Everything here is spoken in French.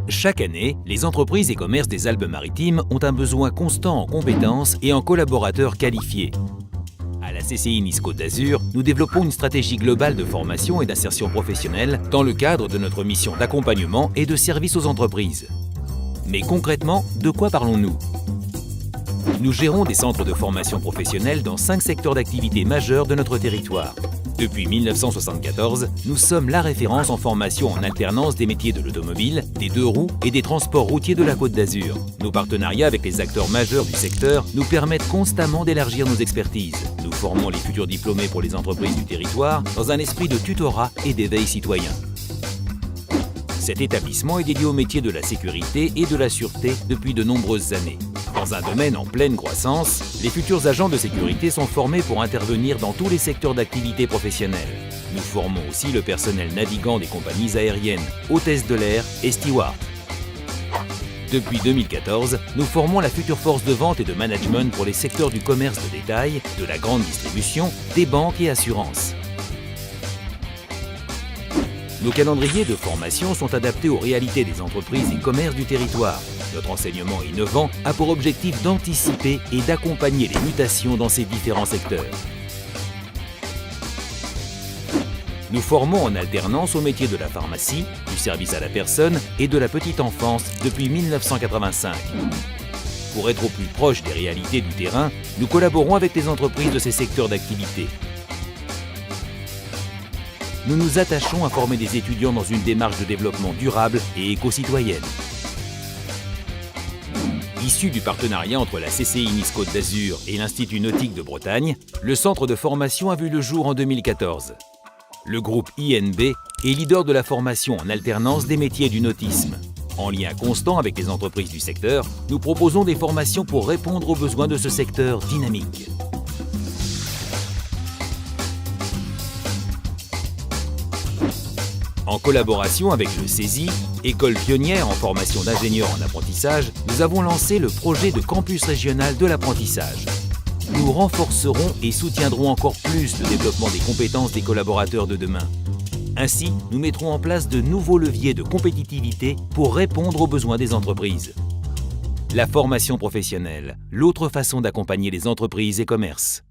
Chaque année, les entreprises et commerces des Alpes-Maritimes ont un besoin constant en compétences et en collaborateurs qualifiés. À la CCI Nice Côte d'Azur, nous développons une stratégie globale de formation et d'insertion professionnelle dans le cadre de notre mission d'accompagnement et de service aux entreprises. Mais concrètement, de quoi parlons-nous? Nous gérons des centres de formation professionnelle dans 5 secteurs d'activité majeurs de notre territoire. Depuis 1974, nous sommes la référence en formation en alternance des métiers de l'automobile, des 2 roues et des transports routiers de la Côte d'Azur. Nos partenariats avec les acteurs majeurs du secteur nous permettent constamment d'élargir nos expertises. Nous formons les futurs diplômés pour les entreprises du territoire dans un esprit de tutorat et d'éveil citoyen. Cet établissement est dédié aux métiers de la sécurité et de la sûreté depuis de nombreuses années. Dans un domaine en pleine croissance, les futurs agents de sécurité sont formés pour intervenir dans tous les secteurs d'activité professionnelle. Nous formons aussi le personnel navigant des compagnies aériennes, hôtesses de l'air et stewards. Depuis 2014, nous formons la future force de vente et de management pour les secteurs du commerce de détail, de la grande distribution, des banques et assurances. Nos calendriers de formation sont adaptés aux réalités des entreprises et commerces du territoire. Notre enseignement innovant a pour objectif d'anticiper et d'accompagner les mutations dans ces différents secteurs. Nous formons en alternance aux métiers de la pharmacie, du service à la personne et de la petite enfance depuis 1985. Pour être au plus proche des réalités du terrain, nous collaborons avec les entreprises de ces secteurs d'activité. Nous nous attachons à former des étudiants dans une démarche de développement durable et éco-citoyenne. Issu du partenariat entre la CCI Nice Côte d'Azur et l'Institut Nautique de Bretagne, le centre de formation a vu le jour en 2014. Le groupe INB est leader de la formation en alternance des métiers du nautisme. En lien constant avec les entreprises du secteur, nous proposons des formations pour répondre aux besoins de ce secteur dynamique. En collaboration avec le CESI, école pionnière en formation d'ingénieurs en apprentissage, nous avons lancé le projet de campus régional de l'apprentissage. Nous renforcerons et soutiendrons encore plus le développement des compétences des collaborateurs de demain. Ainsi, nous mettrons en place de nouveaux leviers de compétitivité pour répondre aux besoins des entreprises. La formation professionnelle, l'autre façon d'accompagner les entreprises et commerces.